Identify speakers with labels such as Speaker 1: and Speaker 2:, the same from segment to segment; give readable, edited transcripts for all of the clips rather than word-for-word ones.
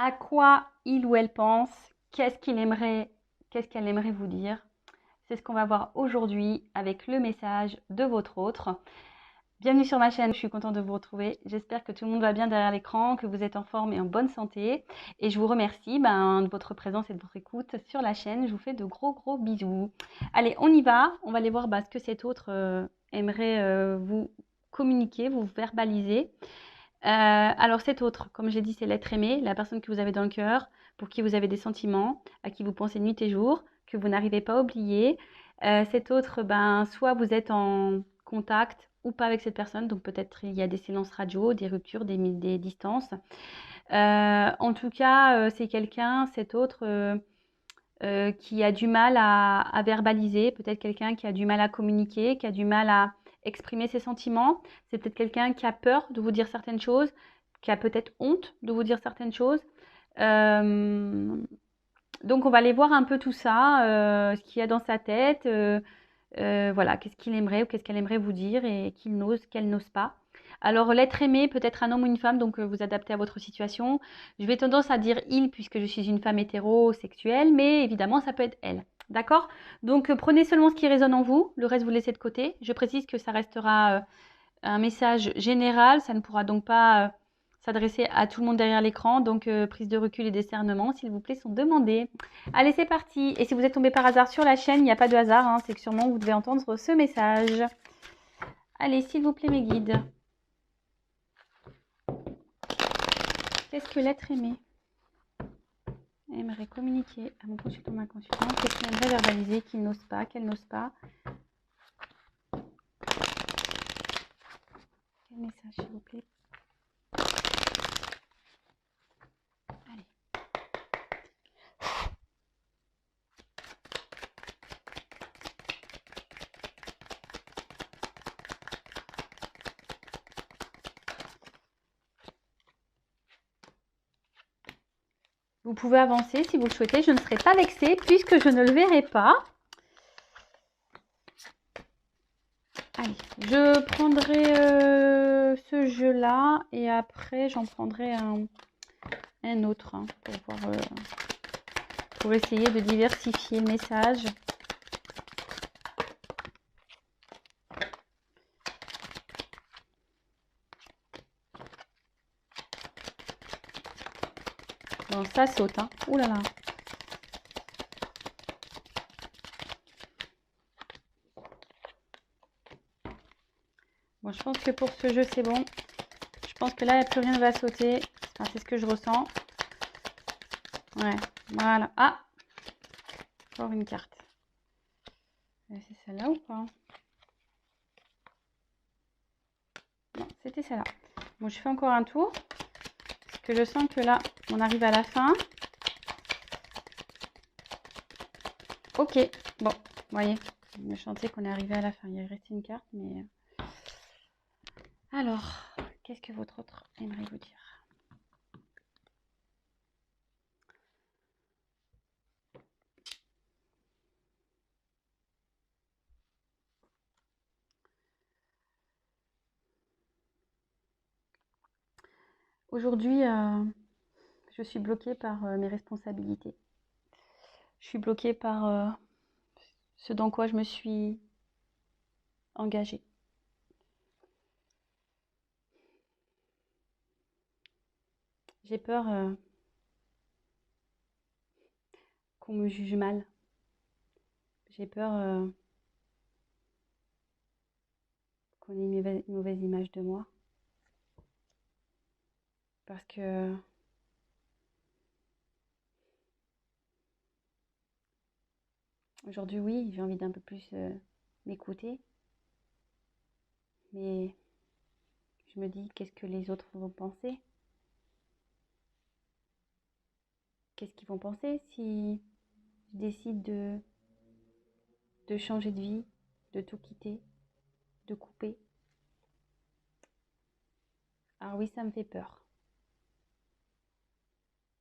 Speaker 1: À quoi il ou elle pense? Qu'est-ce qu'elle aimerait vous dire? C'est ce qu'on va voir aujourd'hui avec le message de votre autre. Bienvenue sur ma chaîne, je suis contente de vous retrouver. J'espère que tout le monde va bien derrière l'écran, que vous êtes en forme et en bonne santé. Et je vous remercie de votre présence et de votre écoute sur la chaîne. Je vous fais de gros bisous. Allez, on y va. On va aller voir ce que cet autre aimerait vous communiquer, vous verbaliser. Alors cet autre, comme j'ai dit, c'est l'être aimé, la personne que vous avez dans le cœur, pour qui vous avez des sentiments, à qui vous pensez nuit et jour, que vous n'arrivez pas à oublier. Cet autre, soit vous êtes en contact ou pas avec cette personne, donc peut-être il y a des silences radio, des ruptures, des distances. En tout cas, c'est quelqu'un, cet autre, qui a du mal à verbaliser, peut-être quelqu'un qui a du mal à communiquer, qui a du mal à exprimer ses sentiments. C'est peut-être quelqu'un qui a peur de vous dire certaines choses, qui a peut-être honte de vous dire certaines choses. Euh, donc on va aller voir un peu tout ça, ce qu'il y a dans sa tête, voilà, qu'est-ce qu'il aimerait ou qu'est-ce qu'elle aimerait vous dire et qu'il n'ose, qu'elle n'ose pas. Alors l'être aimé peut être un homme ou une femme, donc vous adaptez à votre situation. Je vais tendance à dire il puisque je suis une femme hétérosexuelle, mais évidemment ça peut être elle. D'accord? Donc prenez seulement ce qui résonne en vous, le reste vous laissez de côté. Je précise que ça restera un message général, ça ne pourra donc pas s'adresser à tout le monde derrière l'écran, donc prise de recul et discernement, s'il vous plaît, sont demandés. Allez, c'est parti. Et si vous êtes tombé par hasard sur la chaîne, il n'y a pas de hasard, hein, c'est que sûrement vous devez entendre ce message. Allez, s'il vous plaît, mes guides. Qu'est-ce que l'être aimé aimerait communiquer à mon consultant, ma consultante? Qu'est-ce qu'il aimerait verbaliser, qu'il n'ose pas, qu'elle n'ose pas? Quel message, s'il vous plaît? Allez. Vous pouvez avancer si vous le souhaitez. Je ne serai pas vexée puisque je ne le verrai pas. Allez, je prendrai ce jeu-là et après j'en prendrai un autre pour essayer de diversifier le message. Bon, ça saute, hein. Ouh là là. Bon, je pense que pour ce jeu, c'est bon. Je pense que là, il n'y a plus rien ne va sauter. Enfin, c'est ce que je ressens. Ouais, voilà. Ah! Encore une carte. C'est celle-là ou pas? Non, c'était celle-là. Bon, je fais encore un tour. Parce que je sens que là, on arrive à la fin. Ok, bon, vous voyez, je sentais qu'on est arrivé à la fin. Il restait une carte, mais... Alors, qu'est-ce que votre autre aimerait vous dire? Aujourd'hui, je suis bloquée par mes responsabilités. Je suis bloquée par ce dans quoi je me suis engagée. J'ai peur qu'on me juge mal. J'ai peur qu'on ait une mauvaise image de moi. Parce que aujourd'hui, oui, j'ai envie d'un peu plus m'écouter. Mais je me dis, qu'est-ce que les autres vont penser? Qu'est-ce qu'ils vont penser si je décide de changer de vie, de tout quitter, de couper? Alors oui, ça me fait peur.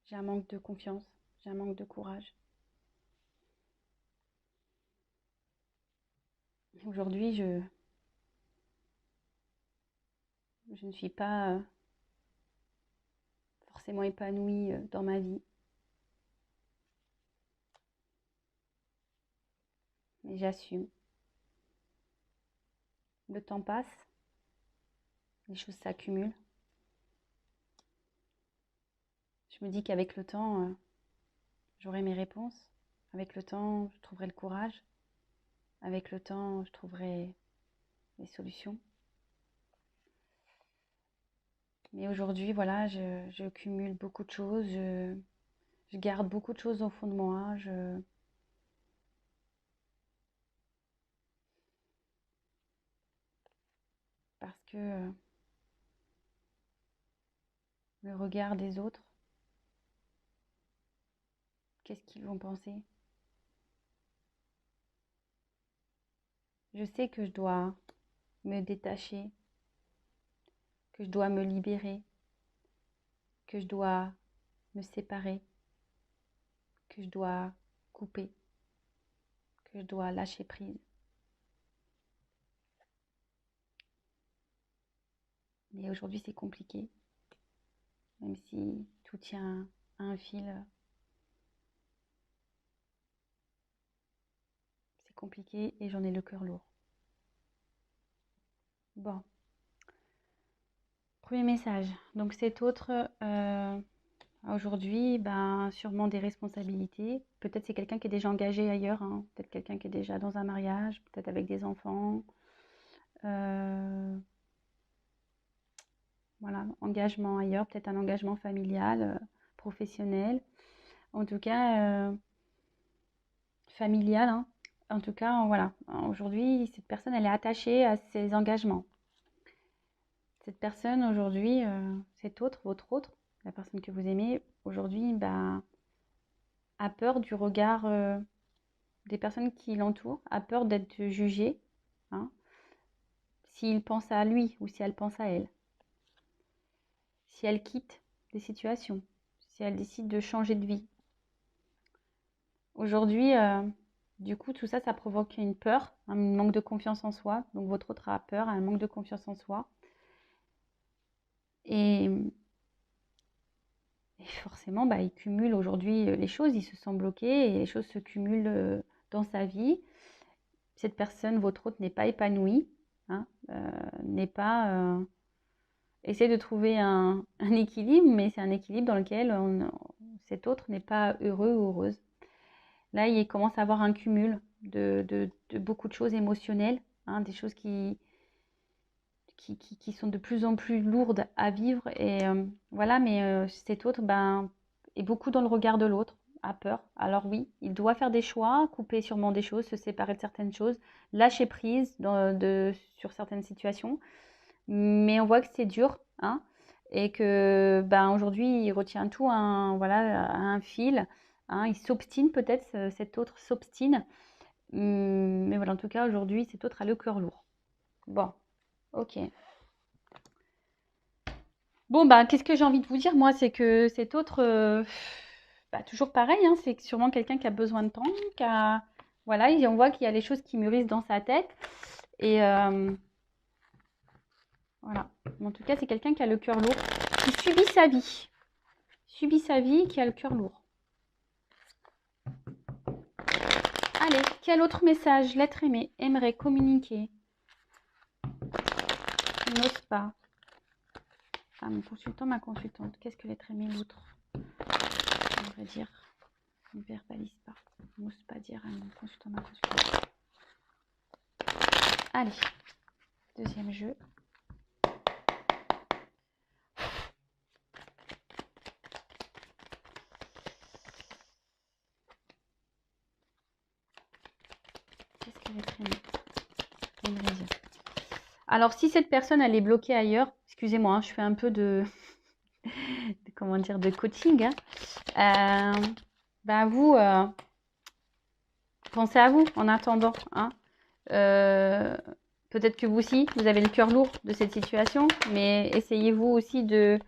Speaker 1: J'ai un manque de confiance, j'ai un manque de courage. Aujourd'hui, je ne suis pas forcément épanouie dans ma vie. Mais j'assume. Le temps passe, les choses s'accumulent. Je me dis qu'avec le temps, j'aurai mes réponses. Avec le temps, je trouverai le courage. Avec le temps, je trouverai les solutions. Mais aujourd'hui, voilà, je cumule beaucoup de choses. Je garde beaucoup de choses au fond de moi. Parce que le regard des autres, qu'est-ce qu'ils vont penser? Je sais que je dois me détacher, que je dois me libérer, que je dois me séparer, que je dois couper, que je dois lâcher prise. Mais aujourd'hui, c'est compliqué, même si tout tient à un fil. C'est compliqué et j'en ai le cœur lourd. Bon. Premier message. Donc cet autre, aujourd'hui, sûrement des responsabilités. Peut-être c'est quelqu'un qui est déjà engagé ailleurs, hein. Peut-être quelqu'un qui est déjà dans un mariage, peut-être avec des enfants. Voilà, engagement ailleurs, peut-être un engagement familial, professionnel. En tout cas, familial, hein. En tout cas, voilà. Aujourd'hui, cette personne, elle est attachée à ses engagements. Cette personne, aujourd'hui, cet autre, votre autre, la personne que vous aimez, aujourd'hui, a peur du regard des personnes qui l'entourent, a peur d'être jugée, hein, s'il pense à lui ou si elle pense à elle. Si elle quitte des situations, si elle décide de changer de vie. Aujourd'hui, du coup, tout ça, ça provoque une peur, un manque de confiance en soi. Donc, votre autre a peur, un manque de confiance en soi. Et forcément, il cumule aujourd'hui les choses, il se sent bloqué et les choses se cumulent dans sa vie. Cette personne, votre autre, n'est pas épanouie, hein, n'est pas... essaie de trouver un équilibre, mais c'est un équilibre dans lequel cet autre n'est pas heureux ou heureuse. Là, il commence à avoir un cumul de beaucoup de choses émotionnelles, hein, des choses qui sont de plus en plus lourdes à vivre. Et voilà, mais cet autre est beaucoup dans le regard de l'autre, a peur. Alors oui, il doit faire des choix, couper sûrement des choses, se séparer de certaines choses, lâcher prise sur certaines situations. Mais on voit que c'est dur, hein, et que aujourd'hui, il retient tout à un fil. Hein, il s'obstine peut-être, cet autre s'obstine. Mais voilà, en tout cas, aujourd'hui, cet autre a le cœur lourd. Bon, ok. Bon, qu'est-ce que j'ai envie de vous dire, moi, c'est que cet autre, toujours pareil, hein, c'est sûrement quelqu'un qui a besoin de temps, voilà, et on voit qu'il y a les choses qui mûrissent dans sa tête. Et voilà. En tout cas, c'est quelqu'un qui a le cœur lourd, qui subit sa vie, qui a le cœur lourd. Allez, quel autre message l'être aimé aimerait communiquer, n'ose pas. Ah, mon consultant, ma consultante, qu'est-ce que l'être aimé, l'autre, on va dire, ne verbalise pas, n'ose pas dire à mon consultant, ma consultante. Allez, deuxième jeu. Qu'est-ce que l'être aimé aimerait dire? Alors, si cette personne, elle est bloquée ailleurs, excusez-moi, hein, je fais un peu de coaching, hein. Vous, pensez à vous en attendant, hein. Peut-être que vous aussi, vous avez le cœur lourd de cette situation, mais essayez-vous aussi de,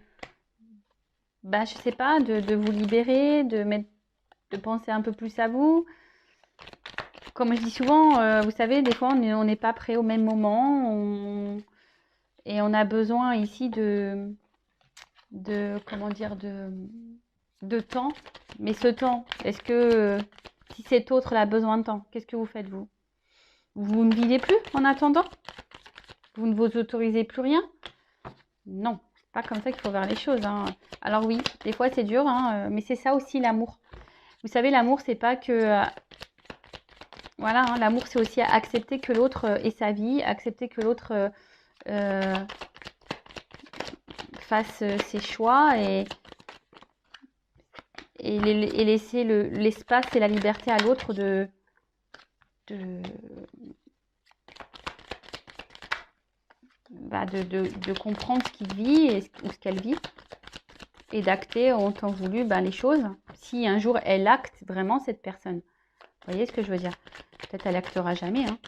Speaker 1: je sais pas, de vous libérer, de penser un peu plus à vous. Comme je dis souvent, vous savez, des fois, on n'est pas prêt au même moment, et on a besoin ici de comment dire, de temps. Mais ce temps, est-ce que si cet autre a besoin de temps, qu'est-ce que vous faites vous? Vous ne vivez plus en attendant? Vous ne vous autorisez plus rien? Non, c'est pas comme ça qu'il faut voir les choses, hein. Alors oui, des fois c'est dur, hein, mais c'est ça aussi l'amour. Vous savez, l'amour, c'est pas que... voilà, hein, l'amour, c'est aussi accepter que l'autre ait sa vie, accepter que l'autre fasse ses choix et laisser l'espace et la liberté à l'autre de comprendre ce qu'il vit ou ce qu'elle vit et d'acter en temps voulu les choses. Si un jour elle acte vraiment cette personne, vous voyez ce que je veux dire? Peut-être elle actera jamais, hein.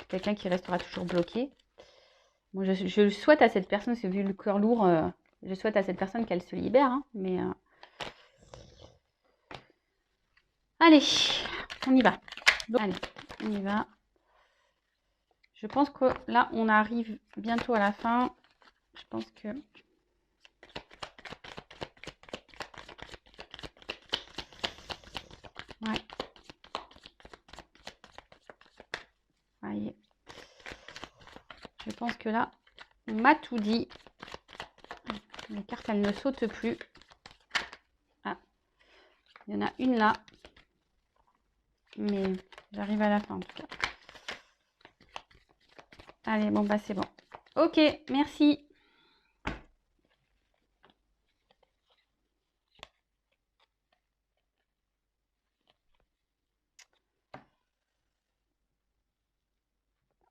Speaker 1: Quelqu'un qui restera toujours bloqué. Moi, je souhaite à cette personne, c'est vu le cœur lourd, je souhaite à cette personne qu'elle se libère, hein, mais allez, on y va. Allez, on y va. Je pense que là, on arrive bientôt à la fin. Je pense que... ouais. Voyez. Je pense que là, on m'a tout dit. Les cartes, elles ne sautent plus. Ah, il y en a une là. Mais j'arrive à la fin en tout cas. Allez, bon, bah c'est bon. Ok, merci.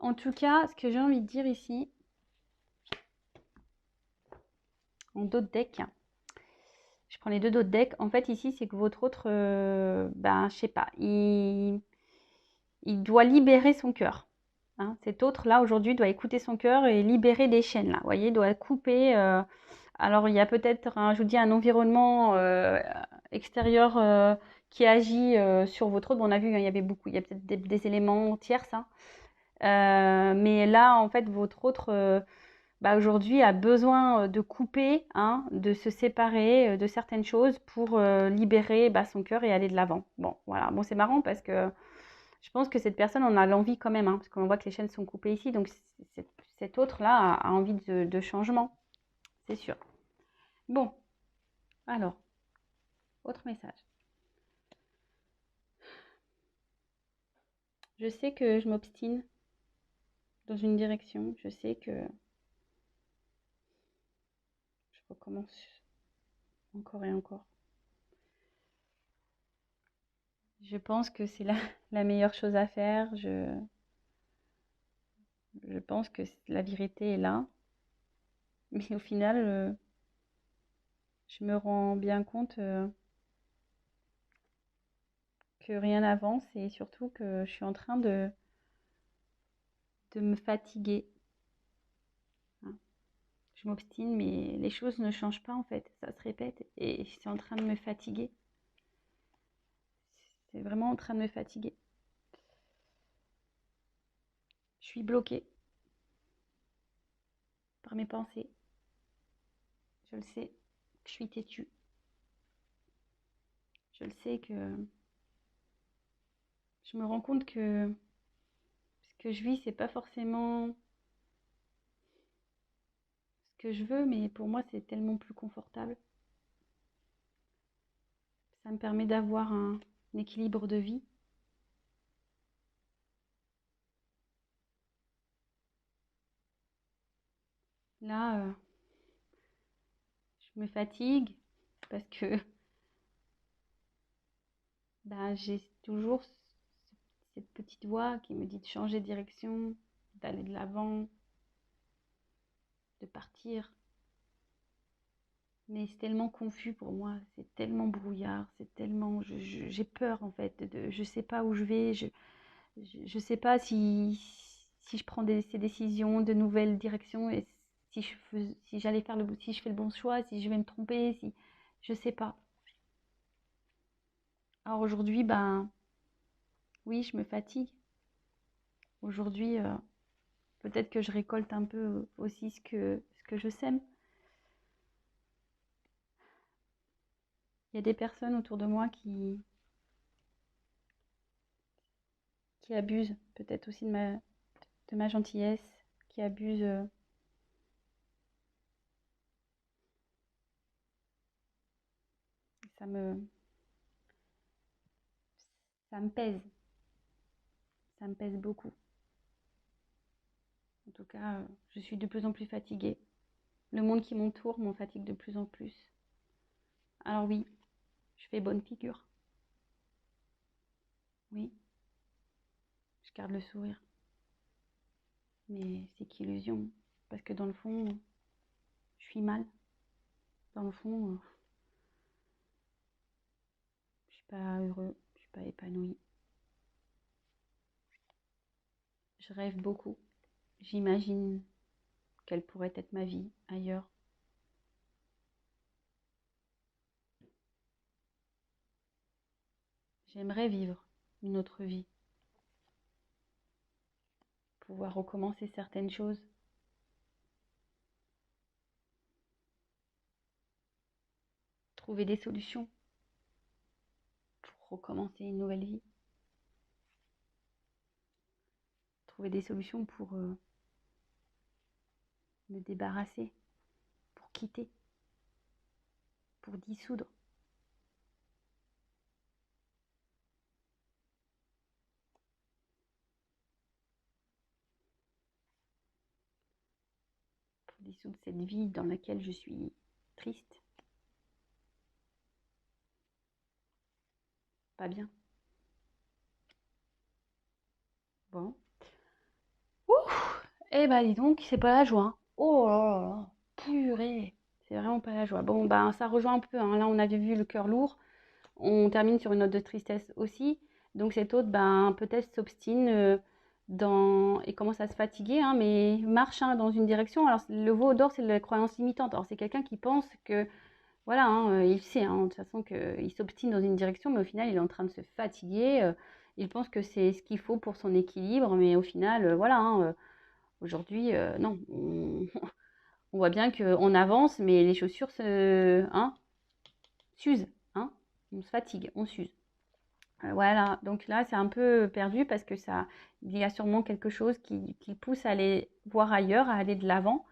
Speaker 1: En tout cas, ce que j'ai envie de dire ici, en dos de deck, je prends les deux dos de deck. En fait, ici, c'est que votre autre, je sais pas, il doit libérer son cœur. Hein. Cet autre-là, aujourd'hui, doit écouter son cœur et libérer des chaînes, là. Vous voyez, doit couper. Alors, il y a peut-être, je vous dis, un environnement extérieur qui agit sur votre autre. Bon, on a vu, hein, il y avait beaucoup, il y a peut-être des éléments tierces, hein. Mais là, en fait, votre autre, aujourd'hui, a besoin de couper, hein, de se séparer de certaines choses pour libérer son cœur et aller de l'avant. Bon, voilà. Bon, c'est marrant parce que je pense que cette personne en a l'envie quand même, hein, parce qu'on voit que les chaînes sont coupées ici. Donc, cet autre-là a envie de changement, c'est sûr. Bon, alors, autre message. Je sais que je m'obstine dans une direction. Je sais que je recommence encore et encore. Je pense que c'est la meilleure chose à faire. Je pense que la vérité est là. Mais au final, je me rends bien compte que rien n'avance et surtout que je suis en train de me fatiguer. Hein. Je m'obstine, mais les choses ne changent pas en fait. Ça se répète et c'est en train de me fatiguer. C'est vraiment en train de me fatiguer. Je suis bloquée par mes pensées. Je le sais, je suis têtue. Je le sais que je me rends compte que ce que je vis, c'est pas forcément ce que je veux, mais pour moi, c'est tellement plus confortable. Ça me permet d'avoir un équilibre de vie. Là, je me fatigue parce que j'ai toujours cette petite voix qui me dit de changer de direction, d'aller de l'avant, de partir. Mais c'est tellement confus pour moi, c'est tellement brouillard, c'est tellement... j'ai peur en fait, je sais pas où je vais, je sais pas si je prends ces décisions de nouvelles directions et si j'allais faire si je fais le bon choix, si je vais me tromper, si je sais pas. Alors aujourd'hui, oui, je me fatigue. Aujourd'hui, peut-être que je récolte un peu aussi ce que je sème. Il y a des personnes autour de moi qui abusent peut-être aussi de ma gentillesse, qui abusent. Ça me, ça me pèse. Ça me pèse beaucoup. En tout cas, je suis de plus en plus fatiguée. Le monde qui m'entoure m'en fatigue de plus en plus. Alors oui, je fais bonne figure. Oui, je garde le sourire. Mais c'est qu'illusion. Parce que dans le fond, je suis mal. Dans le fond, je suis pas heureux, je suis pas épanoui. Je rêve beaucoup. J'imagine quelle pourrait être ma vie ailleurs. J'aimerais vivre une autre vie. Pouvoir recommencer certaines choses. Trouver des solutions pour recommencer une nouvelle vie. Trouver des solutions pour me débarrasser, pour quitter, pour dissoudre. Pour dissoudre cette vie dans laquelle je suis triste. Pas bien. Bon. Ouh! Eh ben dis donc, c'est pas la joie. Hein. Oh là là là, purée. C'est vraiment pas la joie. Bon, ben ça rejoint un peu. Hein. Là, on avait vu le cœur lourd. On termine sur une note de tristesse aussi. Donc cet autre, ben, peut-être s'obstine et commence à se fatiguer, hein, mais marche hein, dans une direction. Alors le veau d'or, c'est la croyance limitante. Alors c'est quelqu'un qui pense que, voilà, hein, il sait hein, de toute façon qu'il s'obstine dans une direction, mais au final, il est en train de se fatiguer. Il pense que c'est ce qu'il faut pour son équilibre, mais au final, voilà, hein, aujourd'hui, non. On voit bien qu'on avance, mais les chaussures s'usent. Hein, on se fatigue, on s'use. Voilà, donc là, c'est un peu perdu parce que il y a sûrement quelque chose qui pousse à aller voir ailleurs, à aller de l'avant.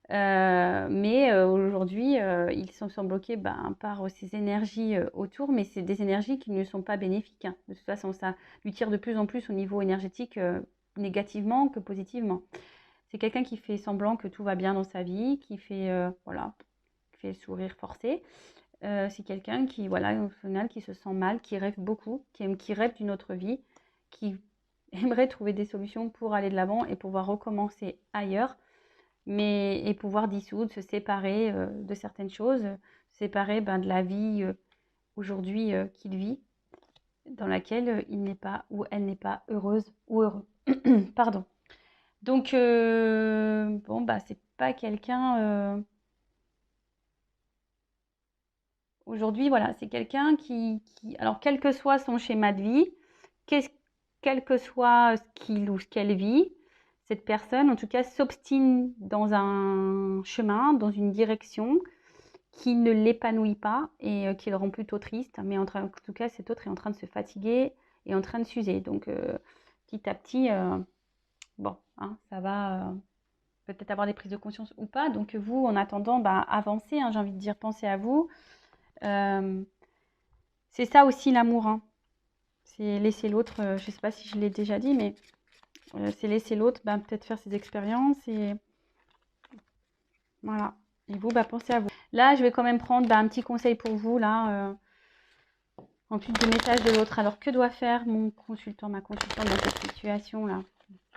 Speaker 1: Mais aujourd'hui, ils sont bloqués par ces énergies autour, mais c'est des énergies qui ne sont pas bénéfiques. Hein. De toute façon, ça lui tire de plus en plus au niveau énergétique, négativement que positivement. C'est quelqu'un qui fait semblant que tout va bien dans sa vie, qui fait, voilà, qui fait le sourire forcé. C'est quelqu'un qui, voilà, au final, qui se sent mal, qui rêve beaucoup, qui rêve d'une autre vie, qui aimerait trouver des solutions pour aller de l'avant et pouvoir recommencer ailleurs, et pouvoir dissoudre, se séparer de certaines choses, se séparer de la vie aujourd'hui qu'il vit, dans laquelle il n'est pas ou elle n'est pas heureuse ou heureux. Pardon. Donc, bon, c'est pas quelqu'un... Aujourd'hui, voilà, c'est quelqu'un alors quel que soit son schéma de vie, quel que soit ce qu'il ou ce qu'elle vit, cette personne, en tout cas, s'obstine dans un chemin, dans une direction qui ne l'épanouit pas et qui le rend plutôt triste. Mais en tout cas, cet autre est en train de se fatiguer et en train de s'user. Donc, petit à petit, bon, hein, ça va peut-être avoir des prises de conscience ou pas. Donc, vous, en attendant, avancez, hein, j'ai envie de dire, pensez à vous. C'est ça aussi l'amour, hein. C'est laisser l'autre, je ne sais pas si je l'ai déjà dit, mais c'est laisser l'autre peut-être faire ses expériences et voilà. Et vous, pensez à vous. Là, je vais quand même prendre un petit conseil pour vous, là, en plus du message de l'autre. Alors, que doit faire ma consultante dans cette situation-là?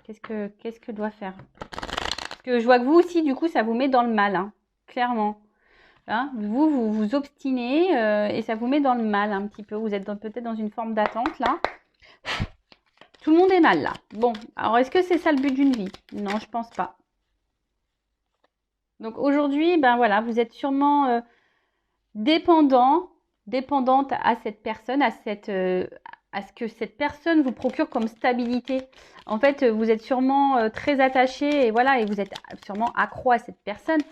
Speaker 1: Qu'est-ce que doit faire? Parce que je vois que vous aussi, du coup, ça vous met dans le mal, hein, clairement. Hein, vous vous obstinez et ça vous met dans le mal un petit peu. Vous êtes peut-être dans une forme d'attente là. Tout le monde est mal là. Bon, alors est-ce que c'est ça le but d'une vie? Non, je pense pas. Donc aujourd'hui, voilà, vous êtes sûrement dépendante à cette personne, à ce que cette personne vous procure comme stabilité. En fait, vous êtes sûrement très attaché et voilà, et vous êtes sûrement accro à cette personne.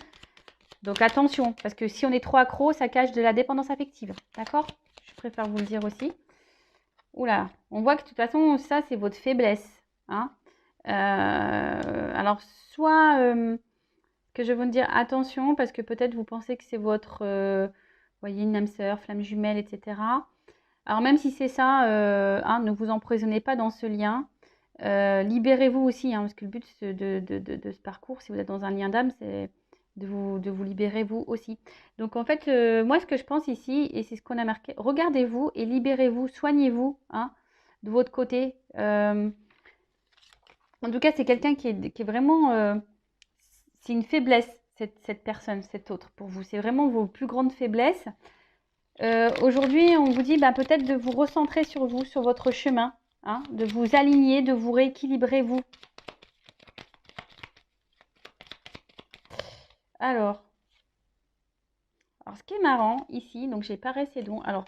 Speaker 1: Donc attention, parce que si on est trop accro, ça cache de la dépendance affective. D'accord? Je préfère vous le dire aussi. Oula, on voit que de toute façon, ça, c'est votre faiblesse. Hein. Alors, soit que je veux dire attention, parce que peut-être vous pensez que c'est votre, voyez, une âme sœur, flamme jumelle, etc. Alors, même si c'est ça, hein, ne vous emprisonnez pas dans ce lien. Libérez-vous aussi, hein, parce que le but de ce parcours, si vous êtes dans un lien d'âme, c'est de vous libérer vous aussi. Donc en fait, moi ce que je pense ici, et c'est ce qu'on a marqué, regardez-vous et libérez-vous, soignez-vous hein, de votre côté. En tout cas, c'est quelqu'un qui est vraiment... c'est une faiblesse, cette personne, cette autre pour vous. C'est vraiment vos plus grandes faiblesses. Aujourd'hui, on vous dit bah, peut-être de vous recentrer sur vous, sur votre chemin. Hein, de vous aligner, de vous rééquilibrer vous. Alors, ce qui est marrant ici, donc j'ai pas resté don. Alors,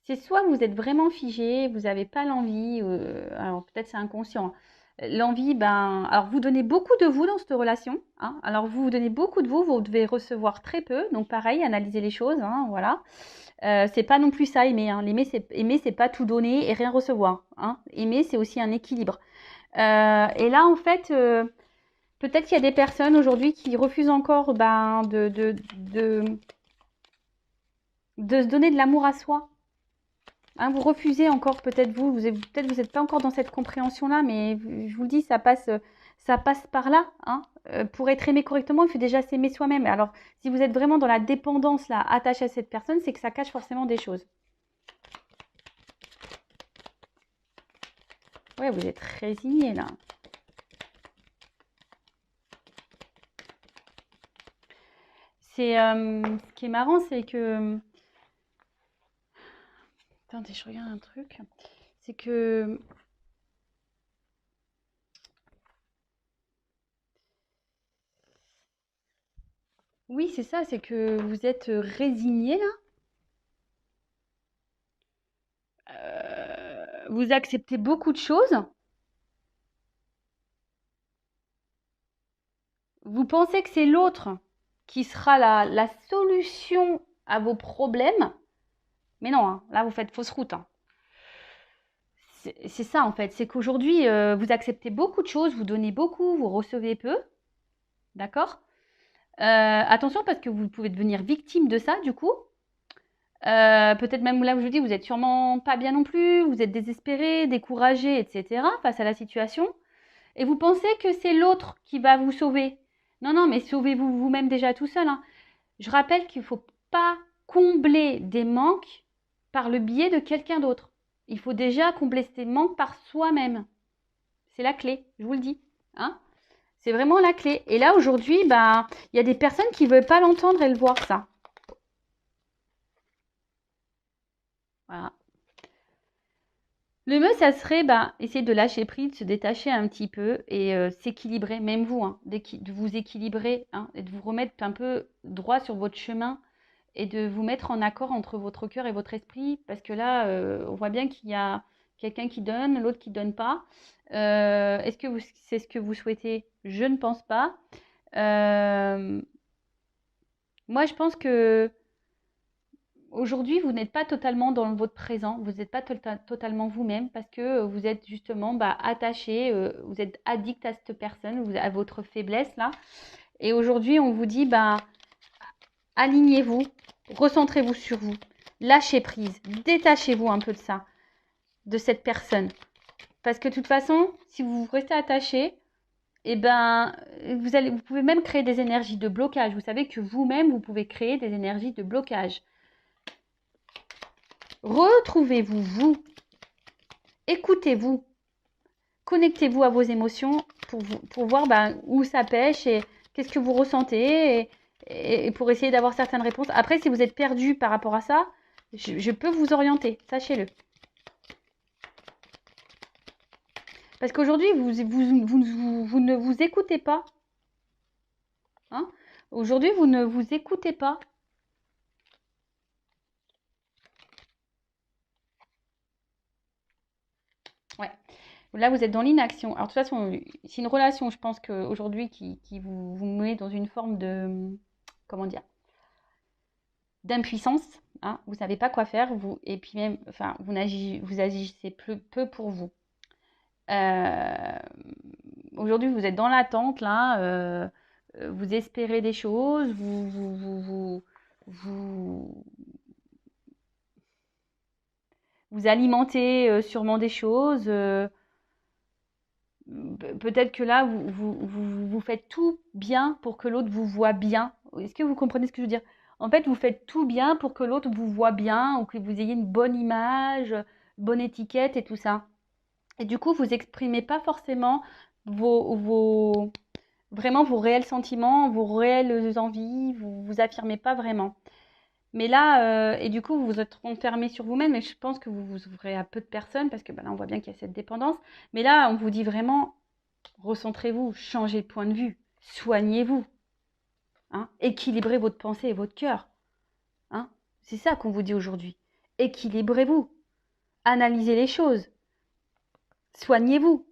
Speaker 1: c'est soit vous êtes vraiment figé, vous n'avez pas l'envie, alors peut-être c'est inconscient. L'envie, ben, alors vous donnez beaucoup de vous dans cette relation. Hein, alors vous donnez beaucoup de vous, vous devez recevoir très peu. Donc pareil, analysez les choses, hein, voilà. C'est pas non plus ça aimer. Hein. Aimer, c'est pas tout donner et rien recevoir. Hein. Aimer, c'est aussi un équilibre. Et là, en fait, peut-être qu'il y a des personnes aujourd'hui qui refusent encore ben, de se donner de l'amour à soi. Hein, vous refusez encore, peut-être vous n'êtes pas encore dans cette compréhension-là, mais je vous le dis, ça passe par là. Hein. Pour être aimé correctement, il faut déjà s'aimer soi-même. Alors, si vous êtes vraiment dans la dépendance, là, attaché à cette personne, c'est que ça cache forcément des choses. Ouais, vous êtes résigné, là. Ce qui est marrant, c'est que... Attendez, je regarde un truc. C'est que... Oui, c'est ça, c'est que vous êtes résigné, là. Vous acceptez beaucoup de choses. Vous pensez que c'est l'autre qui sera la solution à vos problèmes. Mais non, hein, là, vous faites fausse route. Hein. C'est ça, en fait. C'est qu'aujourd'hui, vous acceptez beaucoup de choses, vous donnez beaucoup, vous recevez peu. D'accord attention, parce que vous pouvez devenir victime de ça, du coup. Peut-être même là où je vous dis, vous êtes sûrement pas bien non plus, vous êtes désespéré, découragé, etc. face à la situation. Et vous pensez que c'est l'autre qui va vous sauver. Non, non, mais sauvez-vous vous-même déjà tout seul. Hein. Je rappelle qu'il ne faut pas combler des manques par le biais de quelqu'un d'autre. Il faut déjà combler ces manques par soi-même. C'est la clé, je vous le dis. Hein. C'est vraiment la clé. Et là, aujourd'hui, ben, y a des personnes qui ne veulent pas l'entendre et le voir, ça. Voilà. Le mieux, ça serait essayer de lâcher prise, de se détacher un petit peu et s'équilibrer, même vous, hein, de vous équilibrer hein, et de vous remettre un peu droit sur votre chemin et de vous mettre en accord entre votre cœur et votre esprit. Parce que là, on voit bien qu'il y a quelqu'un qui donne, l'autre qui ne donne pas. Est-ce que c'est ce que vous souhaitez? Je ne pense pas. Moi, je pense que aujourd'hui, vous n'êtes pas totalement dans votre présent, vous n'êtes pas totalement vous-même parce que vous êtes justement attaché, vous êtes addict à cette personne, à votre faiblesse là. Et aujourd'hui, on vous dit, alignez-vous, recentrez-vous sur vous, lâchez prise, détachez-vous un peu de ça, de cette personne. Parce que de toute façon, si vous restez attaché, eh ben, vous pouvez même créer des énergies de blocage. Vous savez que vous-même, vous pouvez créer des énergies de blocage. Retrouvez-vous, vous. Écoutez-vous. Connectez-vous à vos émotions pour voir où ça pêche et qu'est-ce que vous ressentez et pour essayer d'avoir certaines réponses. Après, si vous êtes perdu par rapport à ça, je peux vous orienter, sachez-le. Parce qu'aujourd'hui, vous ne vous écoutez pas. Hein? Aujourd'hui, vous ne vous écoutez pas. Ouais. Là, vous êtes dans l'inaction. Alors, de toute façon, c'est une relation, je pense qu'aujourd'hui, qui vous met dans une forme de... Comment dire? d'impuissance, hein, vous ne savez pas quoi faire, et puis même, enfin, vous agissez peu pour vous. Aujourd'hui, vous êtes dans l'attente, là, vous espérez des choses, vous, vous alimentez sûrement des choses. Peut-être que là, vous faites tout bien pour que l'autre vous voit bien. Est-ce que vous comprenez ce que je veux dire? En fait, vous faites tout bien pour que l'autre vous voit bien ou que vous ayez une bonne image, bonne étiquette et tout ça. Et du coup, vous exprimez pas forcément vraiment vos réels sentiments, vos réelles envies, vous affirmez pas vraiment. Mais là, et du coup, vous vous êtes renfermé sur vous-même, et je pense que vous vous ouvrez à peu de personnes, parce que bah, là, on voit bien qu'il y a cette dépendance. Mais là, on vous dit vraiment, recentrez-vous, changez de point de vue, soignez-vous, hein, équilibrez votre pensée et votre cœur. Hein. C'est ça qu'on vous dit aujourd'hui. Équilibrez-vous, analysez les choses, soignez-vous.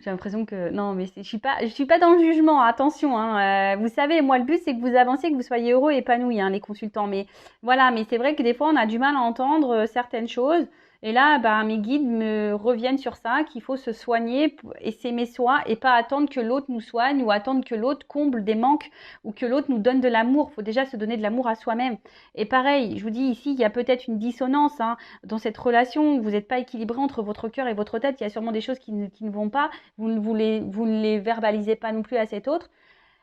Speaker 1: J'ai l'impression que non, mais je suis pas dans le jugement. Attention, hein, vous savez, moi le but c'est que vous avanciez, que vous soyez heureux et épanoui, hein, les consultants. Mais voilà, mais c'est vrai que des fois on a du mal à entendre certaines choses. Et là, bah, mes guides me reviennent sur ça, qu'il faut se soigner et s'aimer soi et pas attendre que l'autre nous soigne ou attendre que l'autre comble des manques ou que l'autre nous donne de l'amour. Il faut déjà se donner de l'amour à soi-même. Et pareil, je vous dis ici, il y a peut-être une dissonance, hein, dans cette relation où vous n'êtes pas équilibré entre votre cœur et votre tête. Il y a sûrement des choses qui ne vont pas. Vous ne les verbalisez pas non plus à cet autre.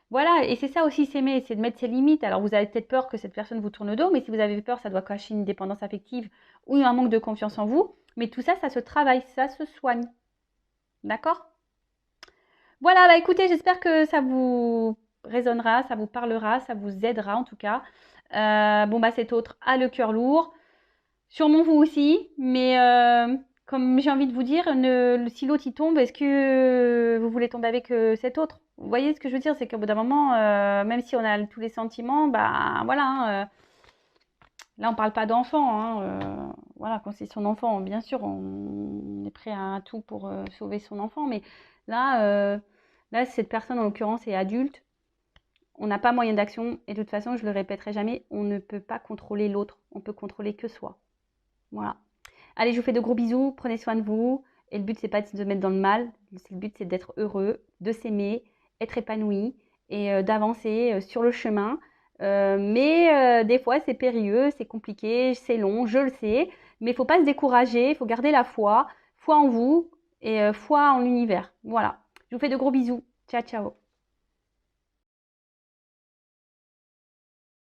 Speaker 1: Voilà, et c'est ça aussi s'aimer, c'est de mettre ses limites. Alors vous avez peut-être peur que cette personne vous tourne le dos, mais si vous avez peur, ça doit cacher une dépendance affective ou un manque de confiance en vous. Mais tout ça, ça se travaille, ça se soigne. D'accord? Voilà, bah écoutez, j'espère que ça vous résonnera, ça vous parlera, ça vous aidera en tout cas. Bon, bah cet autre a le cœur lourd. Sûrement vous aussi, mais comme j'ai envie de vous dire, si l'autre y tombe, est-ce que vous voulez tomber avec cet autre? Vous voyez ce que je veux dire, c'est qu'au bout d'un moment, même si on a tous les sentiments, bah voilà, hein, là on parle pas d'enfant, hein, voilà, quand c'est son enfant, bien sûr, on est prêt à tout pour sauver son enfant, mais là, là cette personne en l'occurrence est adulte, on n'a pas moyen d'action, et de toute façon, je le répéterai jamais, on ne peut pas contrôler l'autre, on peut contrôler que soi. Voilà. Allez, je vous fais de gros bisous, prenez soin de vous. Et le but, c'est pas de se mettre dans le mal. Le but, c'est d'être heureux, de s'aimer, être épanoui et d'avancer sur le chemin. Mais des fois, c'est périlleux, c'est compliqué, c'est long, je le sais. Mais il ne faut pas se décourager, il faut garder la foi. Foi en vous et foi en l'univers. Voilà. Je vous fais de gros bisous. Ciao, ciao.